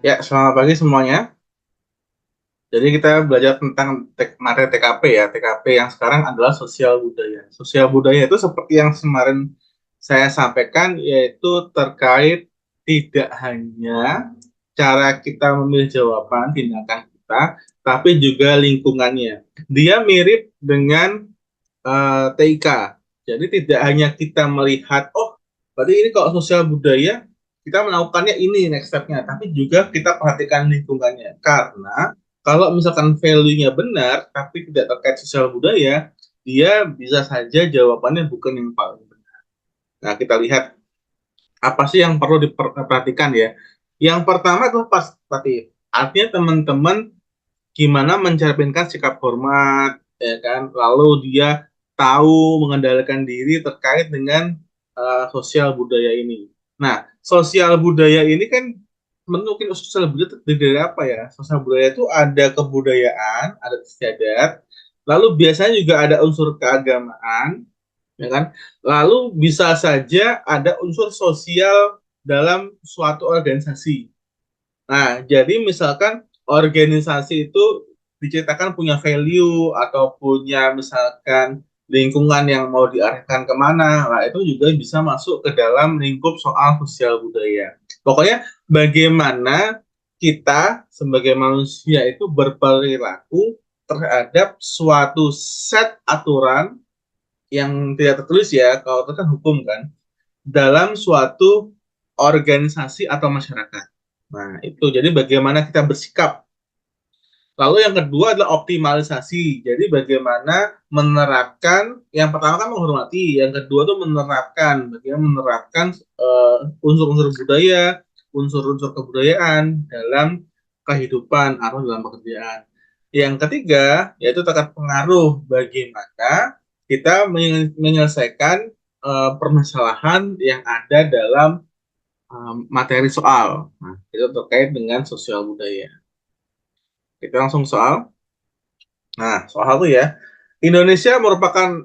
Ya, selamat pagi semuanya. Jadi kita belajar tentang materi TKP ya. TKP yang sekarang adalah sosial budaya. Sosial budaya itu seperti yang kemarin saya sampaikan, yaitu terkait tidak hanya cara kita memilih jawaban tindakan kita, tapi juga lingkungannya. Dia mirip dengan TIK. Jadi tidak hanya kita melihat, oh, berarti ini kalau sosial budaya, kita melakukannya ini next step-nya, tapi juga kita perhatikan lingkungannya. Karena kalau misalkan value-nya benar, tapi tidak terkait sosial budaya, dia bisa saja jawabannya bukan yang paling benar. Nah, kita lihat apa sih yang perlu diperhatikan ya. Yang pertama adalah partisipatif. Artinya teman-teman gimana mencerminkan sikap hormat, ya kan? Lalu dia tahu mengendalikan diri terkait dengan sosial budaya ini. Nah, sosial budaya ini kan mungkin sosial budaya terdiri dari apa ya? Sosial budaya itu ada kebudayaan, ada istiadat, lalu biasanya juga ada unsur keagamaan, ya kan? Lalu bisa saja ada unsur sosial dalam suatu organisasi. Nah, jadi misalkan organisasi itu diceritakan punya value atau punya misalkan lingkungan yang mau diarahkan kemana, nah itu juga bisa masuk ke dalam lingkup soal sosial budaya. Pokoknya bagaimana kita sebagai manusia itu berperilaku terhadap suatu set aturan yang tidak tertulis ya, kalau itu kan hukum kan, dalam suatu organisasi atau masyarakat. Nah, itu jadi bagaimana kita bersikap. Lalu yang kedua adalah optimalisasi. Jadi bagaimana menerapkan, yang pertama kan menghormati, yang kedua tuh menerapkan, bagaimana menerapkan unsur-unsur budaya, unsur-unsur kebudayaan dalam kehidupan atau dalam pekerjaan. Yang ketiga yaitu terkait pengaruh, bagaimana kita menyelesaikan permasalahan yang ada dalam materi soal. Nah, itu terkait dengan sosial budaya. Kita langsung soal. Nah, soal itu ya. Indonesia merupakan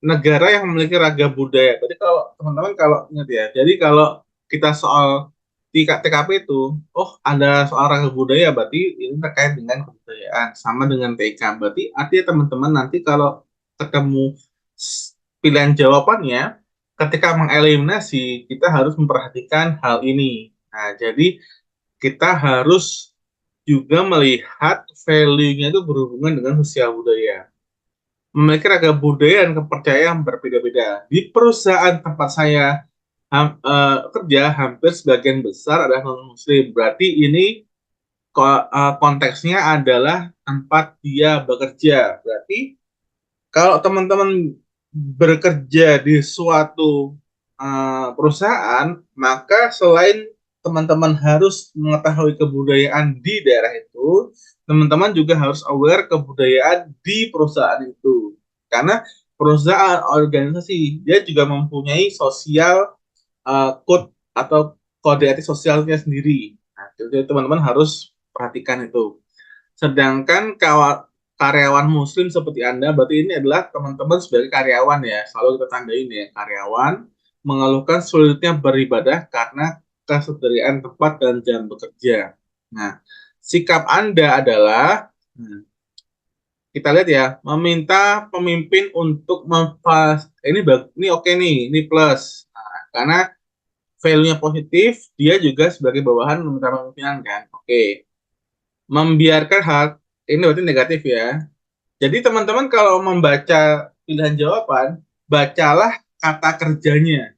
negara yang memiliki ragam budaya. Berarti kalau teman-teman kalau ingat ya, jadi kalau kita soal di TKP itu, oh ada soal ragam budaya, berarti ini terkait dengan kebudayaan. Sama dengan TIK. Berarti artinya teman-teman nanti kalau ketemu pilihan jawabannya, ketika mengeliminasi, kita harus memperhatikan hal ini. Nah, jadi kita harus juga melihat value-nya itu berhubungan dengan sosial budaya. Memiliki ragam budaya dan kepercayaan berbeda-beda. Di perusahaan tempat saya kerja, hampir sebagian besar adalah non-muslim. Berarti ini konteksnya adalah tempat dia bekerja. Berarti kalau teman-teman bekerja di suatu perusahaan, maka selain teman-teman harus mengetahui kebudayaan di daerah itu, teman-teman juga harus aware kebudayaan di perusahaan itu. Karena perusahaan organisasi dia juga mempunyai sosial code atau kode etik sosialnya sendiri. Nah, jadi teman-teman harus perhatikan itu. Sedangkan karyawan muslim seperti Anda, berarti ini adalah teman-teman sebagai karyawan ya. Selalu kita tandain ya, karyawan mengeluhkan sulitnya beribadah karena kesediaan tempat dan jam bekerja. Nah, sikap Anda adalah, kita lihat ya, meminta pemimpin untuk ini oke nih, ini plus. Nah, karena value-nya positif, dia juga sebagai bawahan meminta pemimpinan kan. Oke. Membiarkan hal ini berarti negatif ya. Jadi teman-teman kalau membaca pilihan jawaban, bacalah kata kerjanya.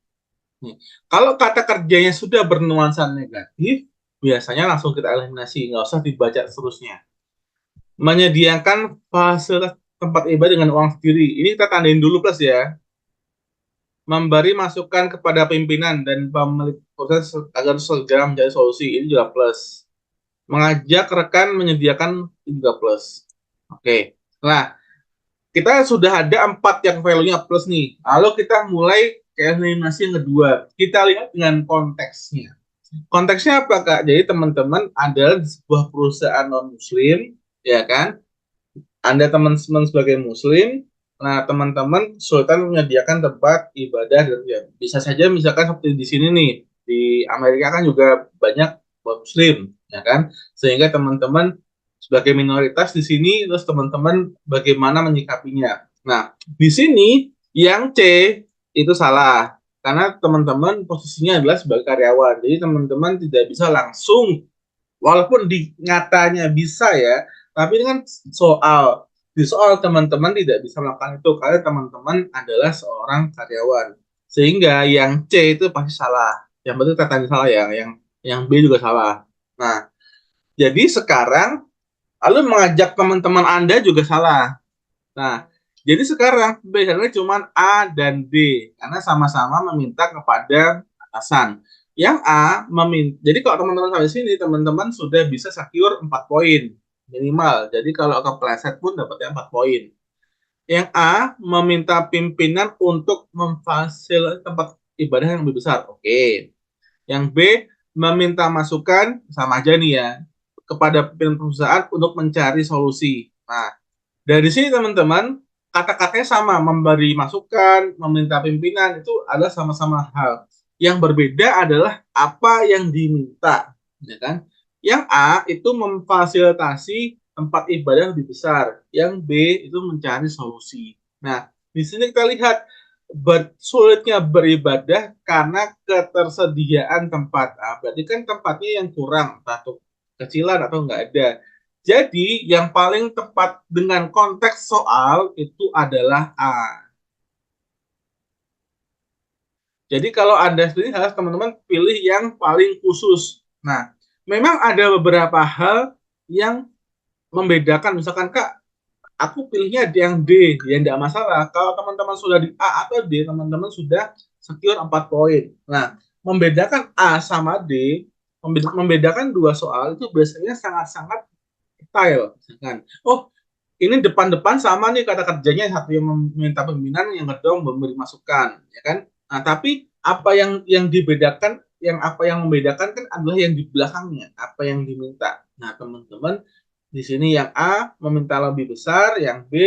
Nih, kalau kata kerjanya sudah bernuansa negatif, biasanya langsung kita eliminasi, nggak usah dibaca seterusnya. Menyediakan fasilitas tempat ibadah dengan uang sendiri. Ini kita tandain dulu plus ya. Memberi masukan kepada pimpinan dan pemilik proses agar segera menjadi solusi. Ini juga plus. Mengajak rekan menyediakan ini juga plus. Oke. Nah, kita sudah ada 4 yang value-nya plus nih. Lalu kita mulai ke eliminasi yang kedua. Kita lihat dengan konteksnya. Konteksnya apa, Kak? Jadi teman-teman adalah di sebuah perusahaan non-muslim, ya kan? Anda teman-teman sebagai muslim, nah teman-teman kesulitan menyediakan tempat ibadah dan ya, bisa saja misalkan seperti di sini nih, di Amerika kan juga banyak Muslim, ya kan? Sehingga teman-teman sebagai minoritas di sini, terus teman-teman bagaimana menyikapinya. Nah, di sini yang C itu salah karena teman-teman posisinya adalah sebagai karyawan. Jadi teman-teman tidak bisa langsung, walaupun di nyatanya bisa ya, tapi ini kan soal di soal teman-teman tidak bisa melakukan itu karena teman-teman adalah seorang karyawan. Sehingga yang C itu pasti salah. Yang berarti katanya salah ya, yang B juga salah. Nah, jadi sekarang lalu mengajak teman-teman Anda juga salah. Nah, jadi sekarang biasanya cuma A dan D karena sama-sama meminta kepada atasan. Yang A meminta, jadi kalau teman-teman sampai sini, teman-teman sudah bisa secure 4 poin minimal. Jadi kalau kepleset pun dapatnya 4 poin. Yang A meminta pimpinan untuk memfasilitasi tempat ibadah yang lebih besar. Oke. Yang B meminta masukan, sama aja nih ya, kepada pimpinan perusahaan untuk mencari solusi. Nah, dari sini teman-teman, kata-katanya sama, memberi masukan, meminta pimpinan, itu adalah sama-sama hal. Yang berbeda adalah apa yang diminta, ya kan? Yang A itu memfasilitasi tempat ibadah lebih besar, yang B itu mencari solusi. Nah, di sini kita lihat sulitnya beribadah karena ketersediaan tempat. Nah, berarti kan tempatnya yang kurang, atau kecilan atau nggak ada. Jadi, yang paling tepat dengan konteks soal itu adalah A. Jadi, kalau Anda sendiri harus teman-teman pilih yang paling khusus. Nah, memang ada beberapa hal yang membedakan. Misalkan, Kak, aku pilihnya yang D, ya tidak masalah. Kalau teman-teman sudah di A atau D, teman-teman sudah secure 4 poin. Nah, membedakan A sama D, membedakan dua soal itu biasanya sangat-sangat detail. Misalkan, oh, ini depan-depan sama nih kata kerjanya, satu yang meminta pembinaan, yang kedua memberi masukan, ya kan? Nah, tapi apa yang dibedakan, yang apa yang membedakan kan adalah yang di belakangnya, apa yang diminta. Nah, teman-teman, di sini yang A meminta lebih besar, yang B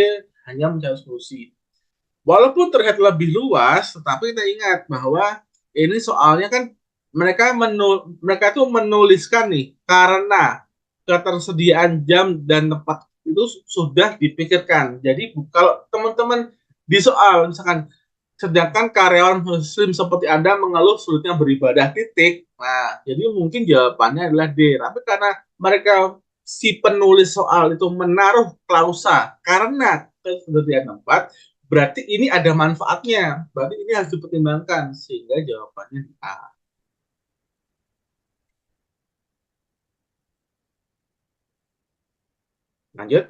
hanya mencari solusi. Walaupun terlihat lebih luas, tetapi kita ingat bahwa ini soalnya kan mereka tuh menuliskan nih karena ketersediaan jam dan tempat itu sudah dipikirkan. Jadi kalau teman-teman di soal misalkan sedangkan karyawan muslim seperti Anda mengeluh sulitnya beribadah titik. Nah, jadi mungkin jawabannya adalah D. Tapi karena mereka si penulis soal itu menaruh klausa karena ketersediaan tempat, berarti ini ada manfaatnya. Berarti ini harus dipertimbangkan sehingga jawabannya A. Lanjut.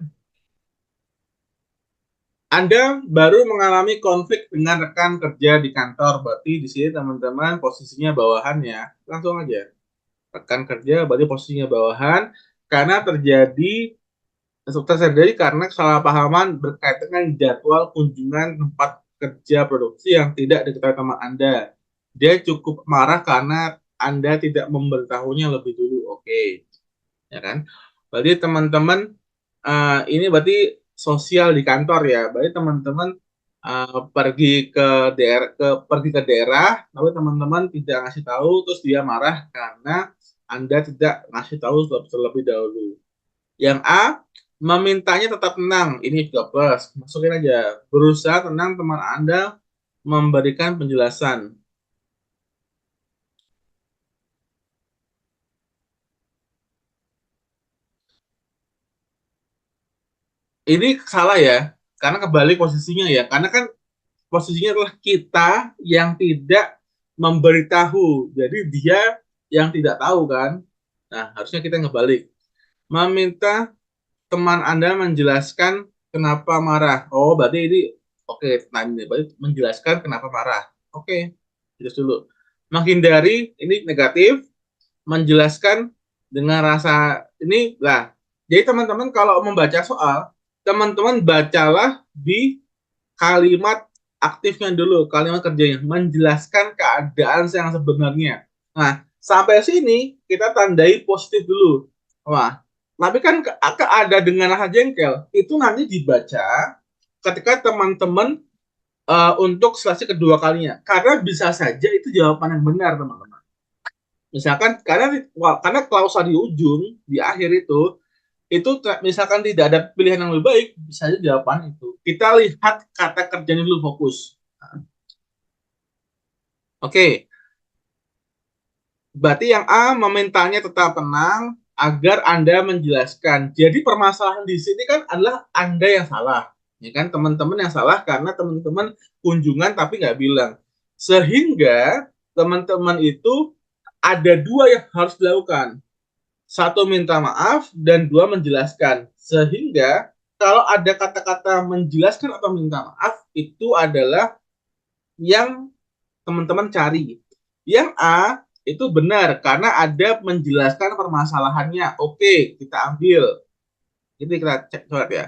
Anda baru mengalami konflik dengan rekan kerja di kantor. Berarti di sini teman-teman posisinya bawahan ya. Langsung aja. Rekan kerja berarti posisinya bawahan karena terjadi karena kesalahpahaman berkaitan dengan jadwal kunjungan tempat kerja produksi yang tidak diketahui teman Anda. Dia cukup marah karena Anda tidak memberitahunya lebih dulu. Oke, ya kan? Berarti teman-teman ini berarti sosial di kantor ya. Berarti teman-teman pergi ke daerah, tapi teman-teman tidak ngasih tahu, terus dia marah karena Anda tidak ngasih tahu terlebih dahulu. Yang A, memintanya tetap tenang. Ini juga plus. Masukin aja. Berusaha tenang teman Anda memberikan penjelasan. Ini salah ya. Karena kebalik posisinya ya. Karena kan posisinya adalah kita yang tidak memberitahu. Jadi dia yang tidak tahu kan. Nah, harusnya kita yang kebalik. Meminta teman Anda menjelaskan kenapa marah. Oh, berarti ini oke, nah ini berarti menjelaskan kenapa marah. Oke, jelas dulu. Menghindari ini negatif, menjelaskan dengan rasa ini lah. Jadi teman-teman kalau membaca soal, teman-teman bacalah di kalimat aktifnya dulu, kalimat kerjanya, menjelaskan keadaan yang sebenarnya. Nah, sampai sini kita tandai positif dulu. Wah, tapi kan ada dengan rasa jengkel, itu nanti dibaca ketika teman-teman untuk seleksi kedua kalinya. Karena bisa saja itu jawaban yang benar, teman-teman. Misalkan karena klausa di ujung di akhir itu misalkan tidak ada pilihan yang lebih baik, bisa aja jawaban itu. Kita lihat kata kerjanya dulu, fokus. Oke, berarti yang A memintanya tetap tenang agar Anda menjelaskan. Jadi permasalahan di sini kan adalah Anda yang salah. Ya kan, teman-teman yang salah karena teman-teman kunjungan tapi nggak bilang. Sehingga teman-teman itu ada dua yang harus dilakukan. Satu, minta maaf, dan dua, menjelaskan. Sehingga kalau ada kata-kata menjelaskan atau minta maaf, itu adalah yang teman-teman cari. Yang A itu benar karena ada menjelaskan permasalahannya. Oke, kita ambil. Ini kita cek coba ya.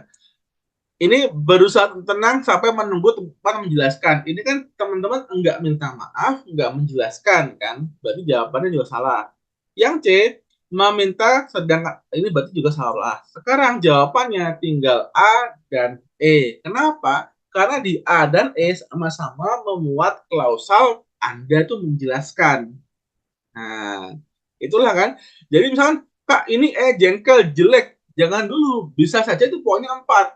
Ini berusaha tenang sampai menunggu tempat menjelaskan. Ini kan teman-teman enggak minta maaf, enggak menjelaskan kan? Berarti jawabannya juga salah. Yang C, meminta sedang ini berarti juga salah. Sekarang jawabannya tinggal A dan E. Kenapa? Karena di A dan E sama-sama memuat klausal Anda tuh menjelaskan. Nah, itulah kan. Jadi misalkan, Kak, ini jengkel, jelek. Jangan dulu. Bisa saja itu poinnya 4.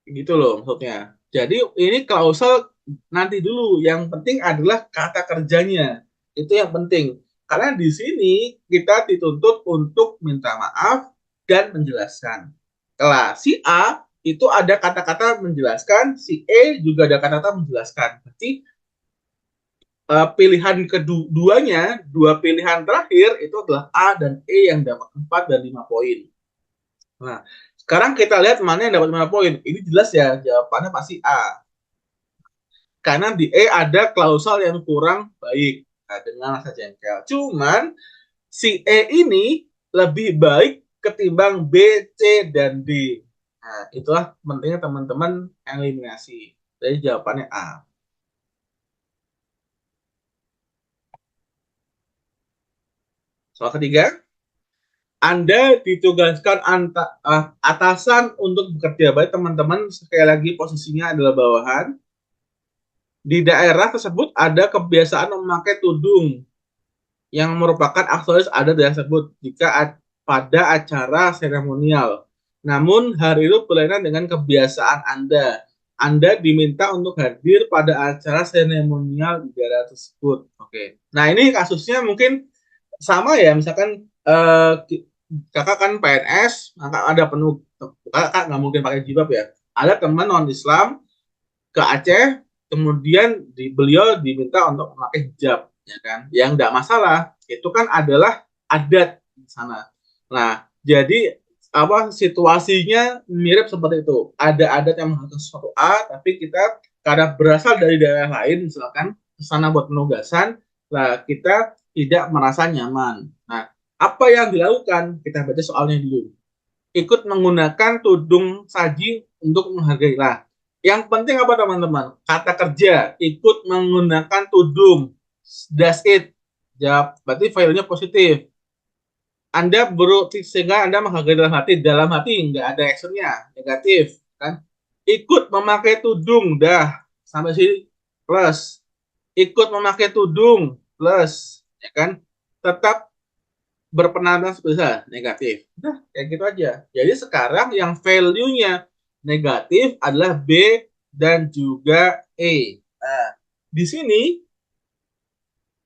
Gitu loh maksudnya. Jadi ini klausal nanti dulu. Yang penting adalah kata kerjanya. Itu yang penting. Karena di sini kita dituntut untuk minta maaf dan menjelaskan. Kalau si A itu ada kata-kata menjelaskan, si E juga ada kata-kata menjelaskan. Berarti pilihan keduanya, dua pilihan terakhir itu adalah A dan E yang dapat 4 dan 5 poin. Nah, sekarang kita lihat mana yang dapat 5 poin. Ini jelas ya, jawabannya pasti A. Karena di E ada klausal yang kurang baik. Nah, dengan rasa jengkel. Cuman si E ini lebih baik ketimbang B, C, dan D. Nah, itulah pentingnya teman-teman eliminasi. Jadi jawabannya A. Soal ketiga, Anda ditugaskan atasan untuk bekerja baik, teman-teman. Sekali lagi posisinya adalah bawahan. Di daerah tersebut ada kebiasaan memakai tudung yang merupakan aksesoris adat daerah tersebut jika pada acara seremonial. Namun hari itu berlainan dengan kebiasaan Anda. Anda diminta untuk hadir pada acara seremonial di daerah tersebut. Oke. Nah, ini kasusnya mungkin sama ya, misalkan kakak kan PNS, maka ada penuh, kakak nggak mungkin pakai jilbab ya. Ada teman non Islam ke Aceh, kemudian beliau diminta untuk memakai hijab, ya kan? Yang nggak masalah, itu kan adalah adat di sana. Nah, jadi apa situasinya mirip seperti itu. Ada adat yang mengharuskan sesuatu A, tapi kita karena berasal dari daerah lain, misalkan ke sana buat penugasan, lah kita tidak merasa nyaman. Nah, apa yang dilakukan? Kita baca soalnya dulu. Ikut menggunakan tudung saji untuk menghargai lah. Yang penting apa teman-teman? Kata kerja, ikut menggunakan tudung. That's it. Jawab, berarti filenya positif. Anda sehingga Anda menghargai dalam hati nggak ada actionnya, negatif kan? Ikut memakai tudung, dah sampai sini plus. Ikut memakai tudung plus, ya kan? Tetap berpenampilan sebesar negatif. Nah, kayak gitu aja. Jadi sekarang yang value-nya negatif adalah B dan juga E. Nah, di sini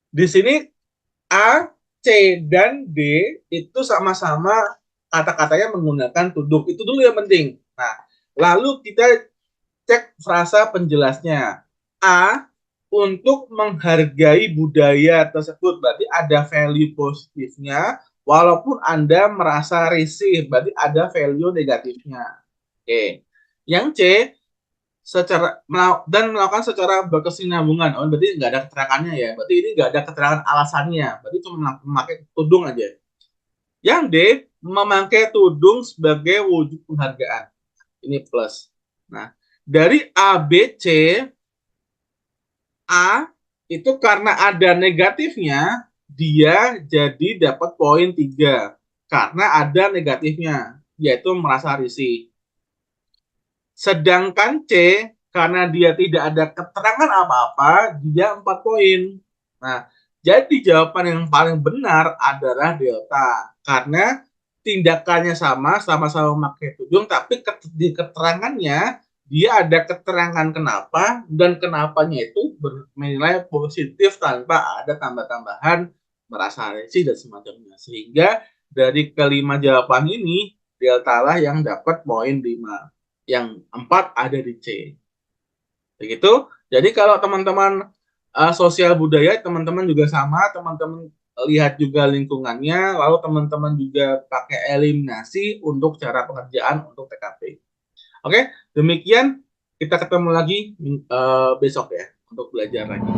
di sini A, C, dan D itu sama-sama kata-katanya menggunakan tudung. Itu dulu yang penting. Nah, lalu kita cek frasa penjelasnya. A, untuk menghargai budaya tersebut, berarti ada value positifnya, walaupun Anda merasa risih, berarti ada value negatifnya. Oke. Yang C, dan melakukan secara berkesinambungan. Oh, berarti nggak ada keterangannya ya. Berarti ini nggak ada keterangan alasannya. Berarti cuma memakai tudung aja. Yang D, memakai tudung sebagai wujud penghargaan. Ini plus. Nah, dari A, B, C, A itu karena ada negatifnya, dia jadi dapat poin 3. Karena ada negatifnya, yaitu merasa risih. Sedangkan C, karena dia tidak ada keterangan apa-apa, dia 4 poin. Nah, Jadi jawaban yang paling benar adalah delta. Karena tindakannya sama-sama memakai tudung, tapi di keterangannya dia ada keterangan kenapa, dan kenapanya itu bernilai positif tanpa ada tambah-tambahan merasa resi dan semacamnya. Sehingga dari kelima jawaban ini, delta lah yang dapat poin 5. Yang 4 ada di C. Begitu. Jadi kalau teman-teman sosial budaya, teman-teman juga sama, teman-teman lihat juga lingkungannya, lalu teman-teman juga pakai eliminasi untuk cara pengerjaan untuk TKP. Oke, demikian kita ketemu lagi besok ya untuk belajar lagi.